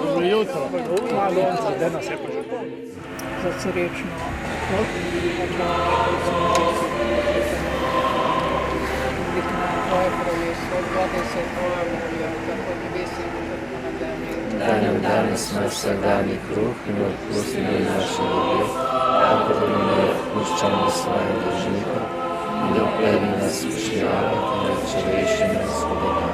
Dobro jutro. Malo onca, gde nas je poželj? Za srečno pot, Tvoje kraljestvo, odvode se Tvoja volja, tako nebesi in tako na zemlji. Daj nam danes naš vsakdanji kruh in odpusti nam naše dolge, kakor mi ne odpuščamo svojim dolžnikom, in dokler nas spoštujemo, temveč reši nas od zla.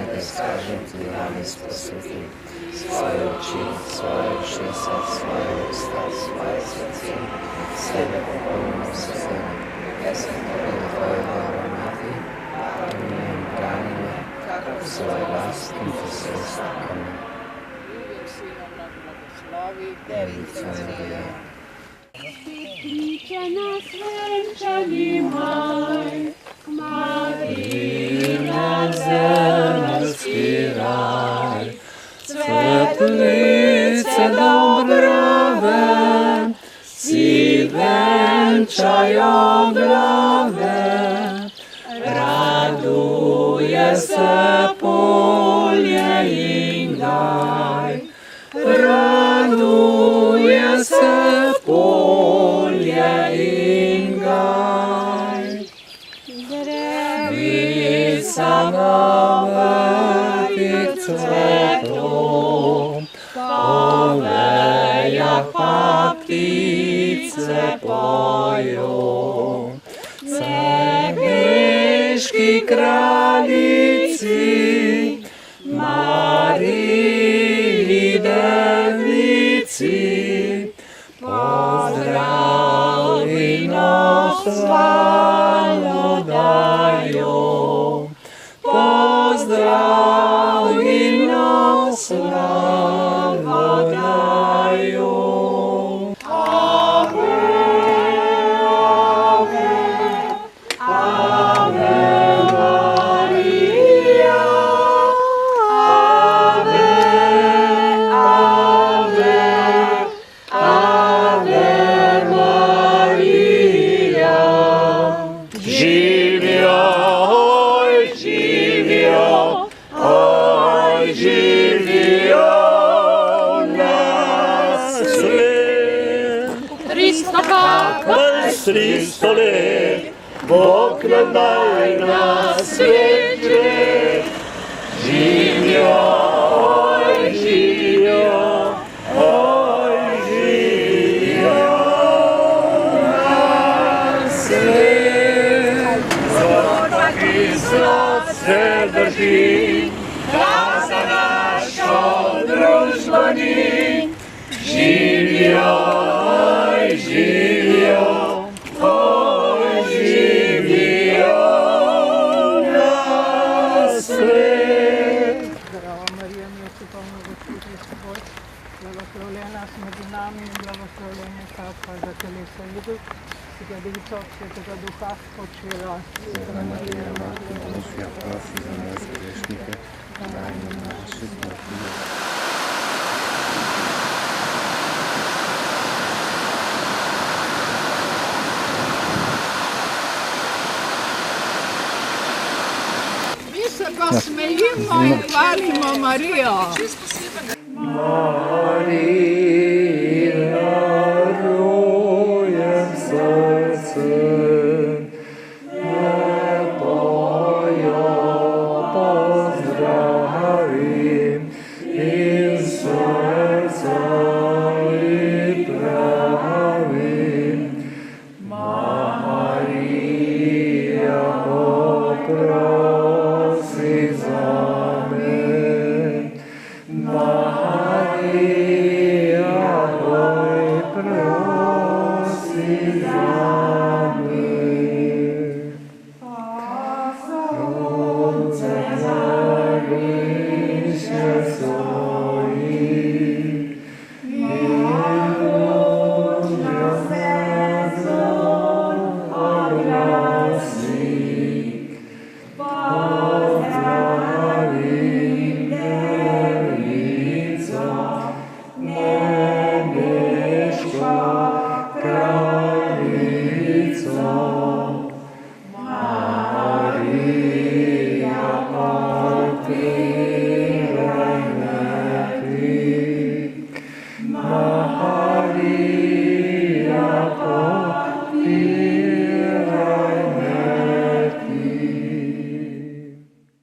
Da skažem ti nami spasiti svoje oči, svoje ušesa, svoje usta, svoje srce, sebe popolno srce. Jaz sem torej tvoja dobra mati, in me brani me, kakor svoj lastni posest. Amen. Devica Marija. Priče nas venčani maj, Marina zemeljski raj, cvetlice dobrave, si venčajo glave, raduje se polje in gaj, raduje se polje in gaj. Drevica na vrtih cvetov, po vejah pa ptice pojo. Cvetniški kraljici, Mariji devici, pozdrav in slavo dajo. Pozdrav in slavo dajo. Ave, Ave, Ave Maria. Ave, Ave, Ave Maria. Živjo, oj živjo na svet. 300 let, Bog nam daj na svet že. Živjo, oj živjo na svet. Zlota ki zlot se drži, da za našo družbo ni. Živjo, oj živjo na svet. Zdrava Marija, milosти полна, Господь je s teboj, blagoslovljena si med nami in blagoslovljen je plod telesa Jezus, ki ga Devica od Svetega Duha počela. Sveta Marija, Mati Božja, prosi za nas grešnike, daj nam naše smrti. Mi se pa smejimo in hvalimo Marijo.